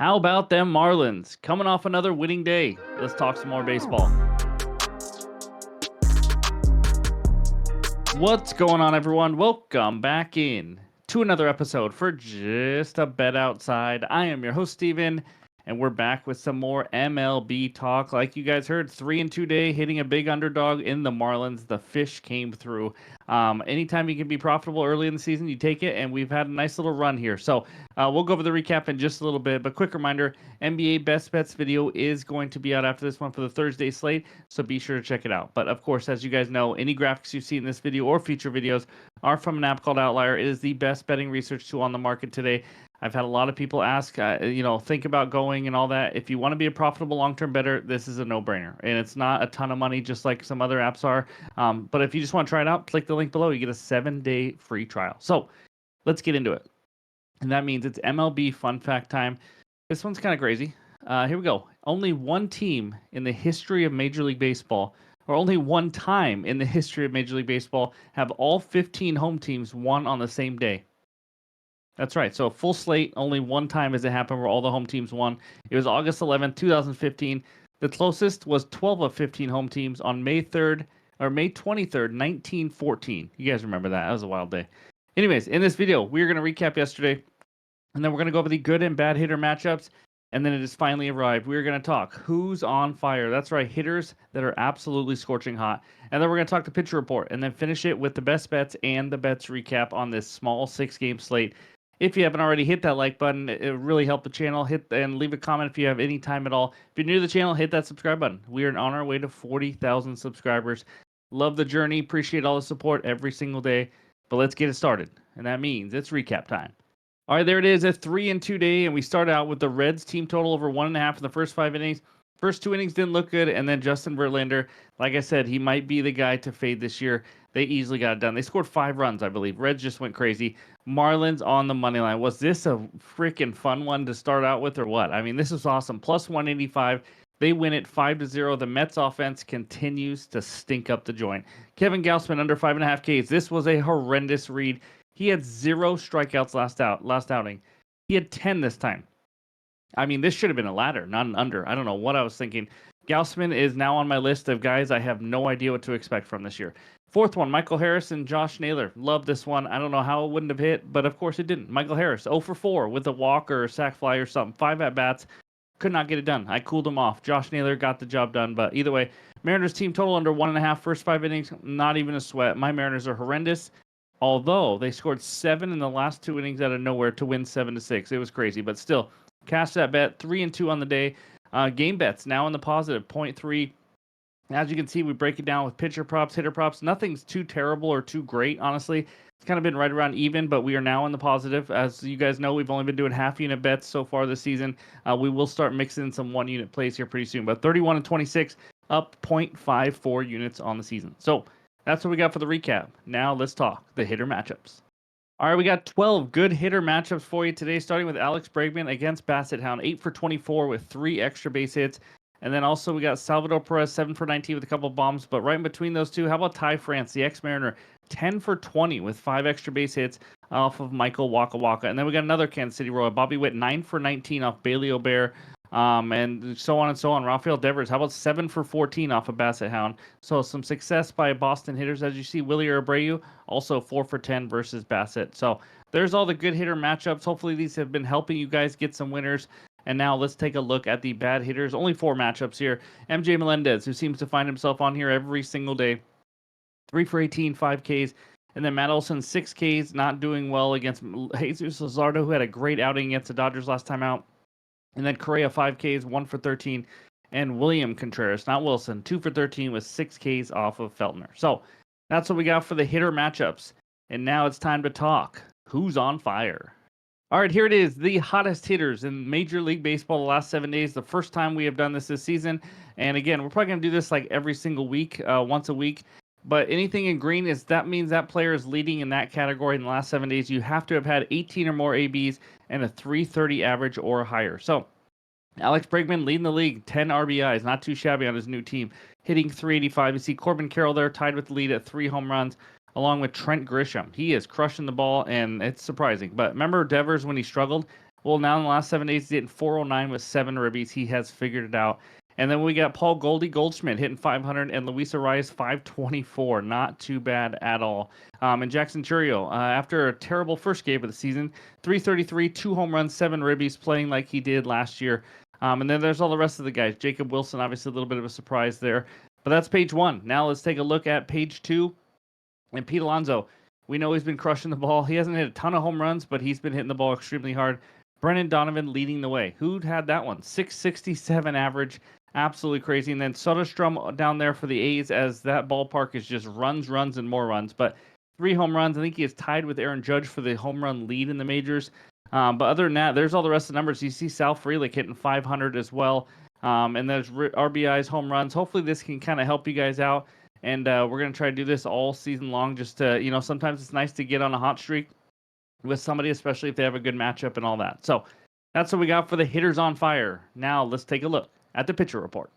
How about them Marlins? Coming off another winning day. Let's talk some more baseball. What's going on, everyone? Welcome back in to another episode for Just a Bet Outside. I am your host, Steven, and we're back with some more MLB talk. Like you guys heard, 3-2 day, hitting a big underdog in the Marlins. The fish came through. Anytime you can be profitable early in the season, you take it, and we've had a nice little run here. So we'll go over the recap in just a little bit, but quick reminder, NBA Best Bets video is going to be out after this one for the Thursday slate, so be sure to check it out. But of course, as you guys know, any graphics you see in this video or future videos are from an app called OUTLIER. It is the best betting research tool on the market today. I've had a lot of people ask, think about going and all that. If you want to be a profitable long-term bettor, this is a no-brainer. And it's not a ton of money, just like some other apps are. But if you just want to try it out, click the link below. You get a 7-day free trial. So let's get into it. And that means it's MLB fun fact time. This one's kind of crazy. Here we go. Only one team in the history of Major League Baseball, or only one time in the history of Major League Baseball, have all 15 home teams won on the same day. That's right. So a full slate, only one time has it happened where all the home teams won. It was August 11th, 2015. The closest was 12 of 15 home teams on May 3rd or May 23rd, 1914. You guys remember that? That was a wild day. Anyways, in this video, we're going to recap yesterday, and then we're going to go over the good and bad hitter matchups. And then it has finally arrived. We're going to talk who's on fire. That's right, hitters that are absolutely scorching hot. And then we're going to talk the pitcher report and then finish it with the best bets and the bets recap on this small 6-game slate. If you haven't already, hit that like button. It really helped the channel. Hit and leave a comment if you have any time at all. If you're new to the channel, hit that subscribe button. We are on our way to 40,000 subscribers. Love the journey. Appreciate all the support every single day. But let's get it started. And that means it's recap time. All right, there it is, a 3-2 day, and we start out with the Reds team total over 1.5 in the first 5 innings. First 2 innings didn't look good, and then Justin Verlander, like I said, he might be the guy to fade this year. They easily got it done. They scored 5 runs, I believe. Reds just went crazy. Marlins on the money line. Was this a freaking fun one to start out with, or what? I mean, this is awesome. Plus 185. They win it 5-0. The Mets offense continues to stink up the joint. Kevin Gausman under 5.5 Ks. This was a horrendous read. He had 0 strikeouts last outing. He had 10 this time. I mean, this should have been a ladder, not an under. I don't know what I was thinking. Gausman is now on my list of guys I have no idea what to expect from this year. Fourth one, Michael Harris and Josh Naylor. Love this one. I don't know how it wouldn't have hit, but of course it didn't. Michael Harris, 0 for 4 with a walk or a sac fly or something. 5 at-bats. Could not get it done. I cooled him off. Josh Naylor got the job done, but either way, Mariners team total under 1.5 first 5 innings. Not even a sweat. My Mariners are horrendous. Although they scored 7 in the last 2 innings out of nowhere to win 7-6. It was crazy, but still, cash that bet. 3-2 on the day. Game bets now in the positive, 0.3. As you can see, we break it down with pitcher props, hitter props. Nothing's too terrible or too great, honestly. It's kind of been right around even, but we are now in the positive. As you guys know, we've only been doing half-unit bets so far this season. We will start mixing in some one-unit plays here pretty soon. But 31-26, up 0.54 units on the season. So that's what we got for the recap. Now let's talk the hitter matchups. All right, we got 12 good hitter matchups for you today, starting with Alex Bregman against Basset Hound, 8 for 24 with 3 extra base hits. And then also we got Salvador Perez, 7 for 19 with a couple of bombs. But right in between those two, how about Ty France, the ex-Mariner, 10 for 20 with 5 extra base hits off of Michael Waka Waka. And then we got another Kansas City Royal, Bobby Witt, 9 for 19 off Bailey O'Bear. And so on and so on. Rafael Devers, how about 7 for 14 off of Basset Hound? So some success by Boston hitters, as you see. Willie Abreu, also 4 for 10 versus Bassett. So there's all the good hitter matchups. Hopefully these have been helping you guys get some winners. And now let's take a look at the bad hitters. Only 4 matchups here. MJ Melendez, who seems to find himself on here every single day. 3 for 18, 5 Ks. And then Matt Olson, 6 Ks, not doing well against Jesus Luzardo, who had a great outing against the Dodgers last time out. And then Correa, 5 Ks, 1 for 13. And William Contreras, not Wilson, 2 for 13 with 6 Ks off of Feltner. So that's what we got for the hitter matchups. And now it's time to talk. Who's on fire? All right, here it is. The hottest hitters in Major League Baseball the last 7 days. The first time we have done this season. And again, we're probably going to do this like every single week, once a week. But anything in green that means that player is leading in that category in the last 7 days. You have to have had 18 or more ABs and a 330 average or higher. So Alex Bregman leading the league, 10 RBIs, not too shabby on his new team, hitting 385. You see Corbin Carroll there tied with the lead at 3 home runs, along with Trent Grisham. He is crushing the ball, and it's surprising. But remember Devers when he struggled? Well, now in the last 7 days, he's hitting 409 with 7 ribbies. He has figured it out. And then we got Paul Goldschmidt hitting 500 and Luis Arias 524. Not too bad at all. And Jackson Churio, after a terrible first game of the season, 333, 2 home runs, 7 ribbies, playing like he did last year. And then there's all the rest of the guys. Jacob Wilson, obviously a little bit of a surprise there. But that's page one. Now let's take a look at page two. And Pete Alonso, we know he's been crushing the ball. He hasn't hit a ton of home runs, but he's been hitting the ball extremely hard. Brennan Donovan leading the way. Who'd had that one? 667 average. Absolutely crazy. And then Soderstrom down there for the A's, as that ballpark is just runs, and more runs. But 3 home runs. I think he is tied with Aaron Judge for the home run lead in the majors. But other than that, there's all the rest of the numbers. You see Sal Frelick hitting 500 as well. And there's RBIs, home runs. Hopefully this can kind of help you guys out. And we're going to try to do this all season long. Just to, sometimes it's nice to get on a hot streak with somebody, especially if they have a good matchup and all that. So that's what we got for the hitters on fire. Now let's take a look at the pitcher report.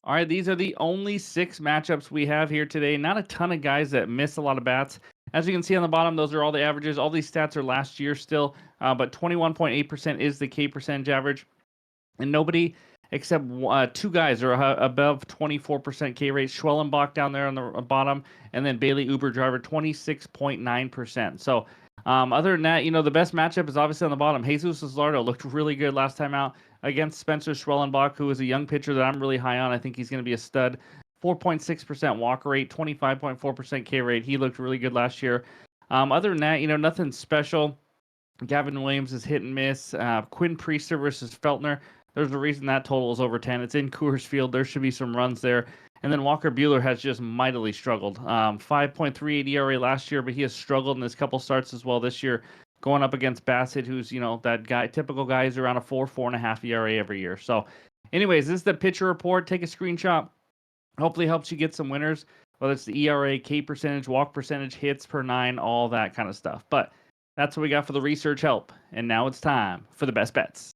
All right, these are the only 6 matchups we have here today. Not a ton of guys that miss a lot of bats. As you can see on the bottom, those are all the averages. All these stats are last year still, but 21.8% is the K percentage average. And nobody except 2 guys are above 24% K rate. Schwellenbach down there on the bottom, and then Bailey Uber-Driver, 26.9%. So other than that, the best matchup is obviously on the bottom. Jesus Luzardo looked really good last time out against Spencer Schwellenbach, who is a young pitcher that I'm really high on. I think he's going to be a stud. 4.6% walk rate, 25.4% K rate. He looked really good last year. Other than that, nothing special. Gavin Williams is hit and miss. Quinn Priester versus Feltner. There's a reason that total is over 10. It's in Coors Field. There should be some runs there. And then Walker Buehler has just mightily struggled. 5.38 ERA last year, but he has struggled in his couple starts as well this year, going up against Bassett, who's, that guy, typical guy who's around a 4.5 ERA every year. So anyways, this is the pitcher report. Take a screenshot. Hopefully helps you get some winners, whether it's the ERA, K percentage, walk percentage, hits per 9, all that kind of stuff. But that's what we got for the research help. And now it's time for the best bets.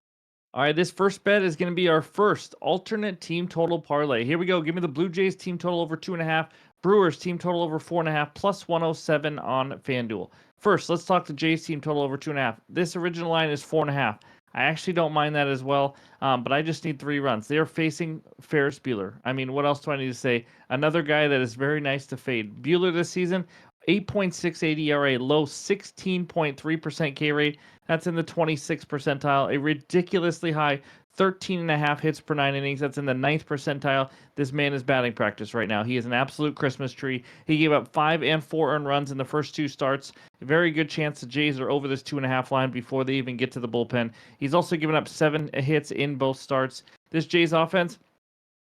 All right, this first bet is going to be our first alternate team total parlay. Here we go. Give me the Blue Jays team total over 2.5, Brewers team total over 4.5, plus 107 on FanDuel. First, let's talk the Jays team total over 2.5. This original line is 4.5. I actually don't mind that as well, but I just need 3 runs. They are facing Ferris Bueller. I mean, what else do I need to say? Another guy that is very nice to fade. Bueller this season, 8.68 ERA, low 16.3% K rate. That's in the 26th percentile. A ridiculously high 13.5 hits per 9 innings. That's in the 9th percentile. This man is batting practice right now. He is an absolute Christmas tree. He gave up 5 and 4 earned runs in the first 2 starts. A very good chance the Jays are over this 2.5 line before they even get to the bullpen. He's also given up 7 hits in both starts. This Jays offense,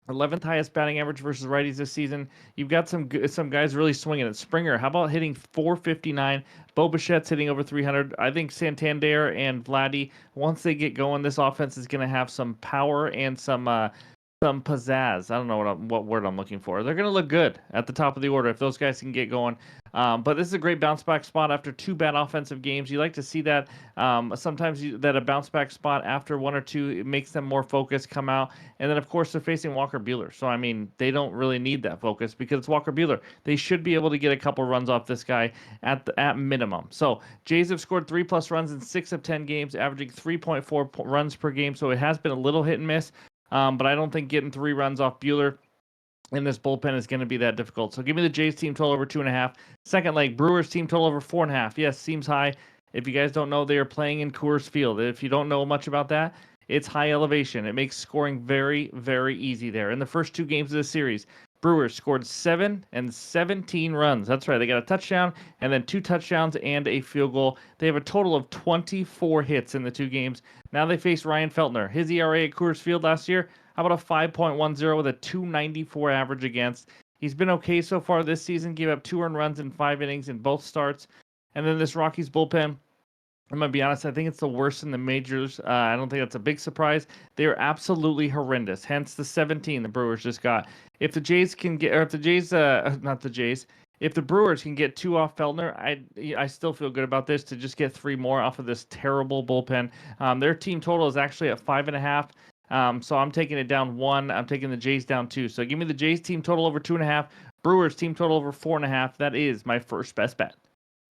11th highest batting average versus righties this season. You've got some guys really swinging it. Springer, how about hitting 459? Bo Bichette's hitting over 300. I think Santander and Vladdy, once they get going, this offense is going to have some power and some pizzazz. I don't know what word I'm looking for. They're going to look good at the top of the order if those guys can get going. But this is a great bounce back spot after 2 bad offensive games. You like to see that. Sometimes that a bounce back spot after 1 or 2, it makes them more focused, come out. And then, of course, they're facing Walker Buehler. So, I mean, they don't really need that focus because it's Walker Buehler. They should be able to get a couple runs off this guy at minimum. So, Jays have scored 3+ runs in 6 of 10 games, averaging 3.4 runs per game. So, it has been a little hit and miss. But I don't think getting 3 runs off Buehler in this bullpen is going to be that difficult. So give me the Jays team total over 2.5. Second leg, Brewers team total over 4.5. Yes, seems high. If you guys don't know, they are playing in Coors Field. If you don't know much about that, it's high elevation. It makes scoring very, very easy there. In the first 2 games of the series, Brewers scored 7 and 17 runs. That's right. They got a touchdown and then 2 touchdowns and a field goal. They have a total of 24 hits in the 2 games. Now they face Ryan Feltner. His ERA at Coors Field last year, how about a 5.10 with a 294 average against? He's been okay so far this season. Gave up 2 earned runs in 5 innings in both starts. And then this Rockies bullpen, I'm going to be honest, I think it's the worst in the majors. I don't think that's a big surprise. They are absolutely horrendous. Hence the 17 the Brewers just got. If the Jays can get, or if the Jays, not the Jays, if the Brewers can get 2 off Feltner, I still feel good about this to just get 3 more off of this terrible bullpen. Their team total is actually at 5.5. So I'm taking it down 1. I'm taking the Jays down 2. So give me the Jays team total over 2.5. Brewers team total over 4.5. That is my first best bet.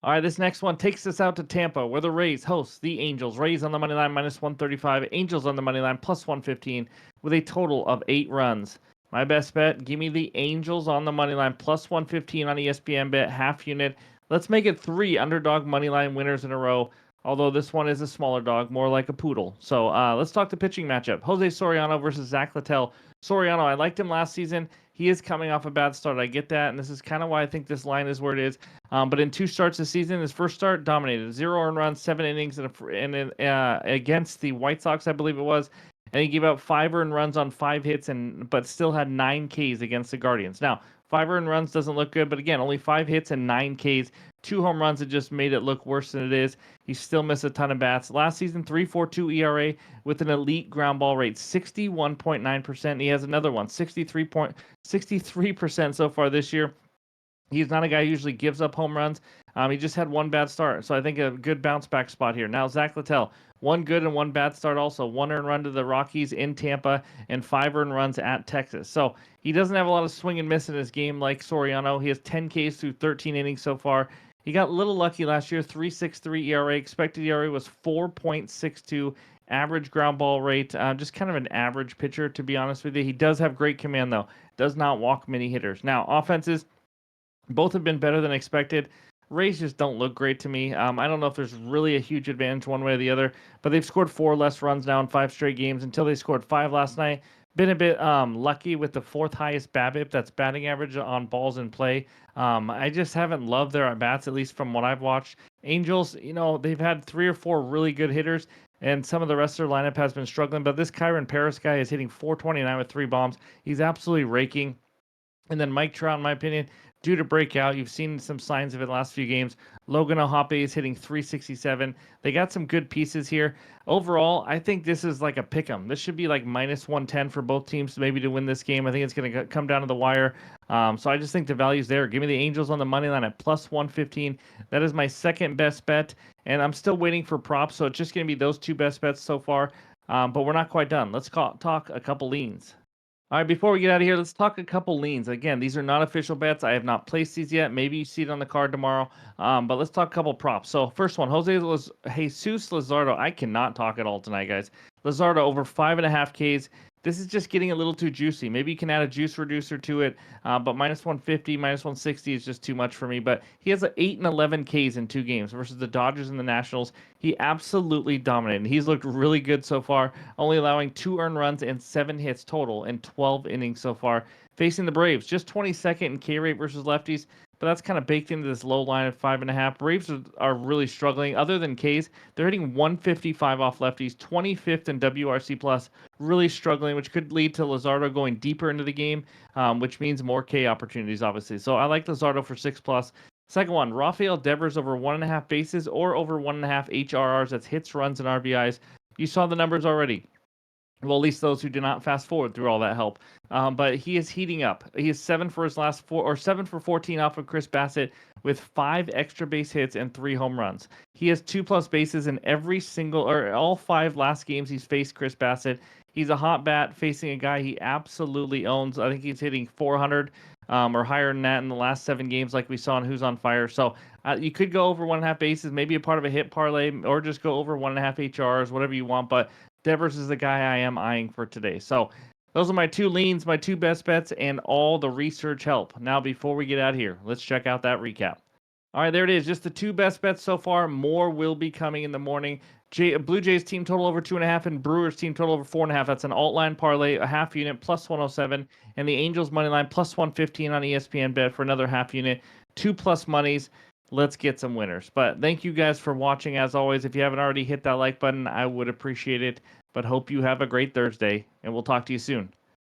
All right, this next one takes us out to Tampa, where the Rays host the Angels. Rays on the money line minus 135, Angels on the money line plus 115 with a total of 8 runs. My best bet, give me the Angels on the money line plus 115 on ESPN bet, half unit. Let's make it 3 underdog money line winners in a row, although this one is a smaller dog, more like a poodle. So let's talk the pitching matchup. Jose Soriano versus Zach Littell. Soriano, I liked him last season. He is coming off a bad start. I get that, and this is kind of why I think this line is where it is. But in 2 starts this season, his first start dominated, 0 earned runs, 7 innings, against the White Sox, I believe it was, and he gave up 5 earned runs on 5 hits, but still had 9 Ks against the Guardians. Now, 5 earned runs doesn't look good, but again, only 5 hits and 9 Ks, 2 home runs. It just made it look worse than it is. He still missed a ton of bats. Last season, 3.42 ERA with an elite ground ball rate, 61.9%. He has another one, 63% so far this year. He's not a guy who usually gives up home runs. He just had one bad start, so I think a good bounce back spot here. Now, Zach Littell, one good and one bad start also. 1 earned run to the Rockies in Tampa and 5 earned runs at Texas. So he doesn't have a lot of swing and miss in his game like Soriano. He has 10 Ks through 13 innings so far. He got a little lucky last year, 3.63 ERA. Expected ERA was 4.62. Average ground ball rate, just kind of an average pitcher, to be honest with you. He does have great command, though. Does not walk many hitters. Now, offenses, both have been better than expected. Rays just don't look great to me. I don't know if there's really a huge advantage one way or the other, but they've scored 4 less runs now in 5 straight games until they scored 5 last night. Been a bit lucky with the 4th highest BABIP, that's batting average on balls in play. I just haven't loved their at-bats, at least from what I've watched. Angels, they've had 3 or 4 really good hitters, and some of the rest of their lineup has been struggling, but this Kyron Paris guy is hitting 429 with 3 bombs. He's absolutely raking. And then Mike Trout, in my opinion, due to breakout, you've seen some signs of it the last few games. Logan O'Hoppe is hitting 367. They got some good pieces here. Overall, I think this is like a pick 'em. This should be like minus 110 for both teams maybe to win this game. I think it's going to come down to the wire. So I just think the value's there. Give me the Angels on the money line at plus 115. That is my second best bet. And I'm still waiting for props, so it's just going to be those 2 best bets so far. But we're not quite done. Let's talk a couple leans. All right, before we get out of here, let's talk a couple leans. Again, these are not official bets. I have not placed these yet. Maybe you see it on the card tomorrow. But let's talk a couple props. So first one, Jesus Luzardo. I cannot talk at all tonight, guys. Luzardo over 5.5 Ks. This is just getting a little too juicy. Maybe you can add a juice reducer to it, but minus 150, minus 160 is just too much for me. But he has 8 and 11 Ks in 2 games versus the Dodgers and the Nationals. He absolutely dominated. He's looked really good so far, only allowing 2 earned runs and 7 hits total in 12 innings so far. Facing the Braves, just 22nd in K rate versus lefties, but that's kind of baked into this low line of 5.5. Braves are really struggling. Other than Ks, they're hitting 155 off lefties, 25th in WRC plus, really struggling, which could lead to Luzardo going deeper into the game, which means more K opportunities, obviously. So I like Luzardo for 6 plus. Second one, Rafael Devers over 1.5 bases or over 1.5 HRRs. That's hits, runs, and RBIs. You saw the numbers already. Well, at least those who do not fast forward through all that help. But he is heating up. He is 7 for his last 4, or 7 for 14 off of Chris Bassett with 5 extra base hits and 3 home runs. He has 2+ bases in every single, or all 5 last games he's faced Chris Bassett. He's a hot bat facing a guy he absolutely owns. I think he's hitting 400 or higher than that in the last 7 games, like we saw in Who's on Fire. So you could go over 1.5 bases, maybe a part of a hit parlay, or just go over 1.5 HRs, whatever you want. But Devers is the guy I am eyeing for today. So those are my 2 leans, my 2 best bets, and all the research help. Now, before we get out of here, let's check out that recap. All right, there it is. Just the 2 best bets so far. More will be coming in the morning. Blue Jays team total over 2.5 and Brewers team total over 4.5. That's an alt line parlay, a half unit plus 107, and the Angels money line plus 115 on ESPN bet for another half unit. 2+ monies. Let's get some winners. But thank you guys for watching. As always, if you haven't already hit that like button, I would appreciate it. But hope you have a great Thursday, and we'll talk to you soon.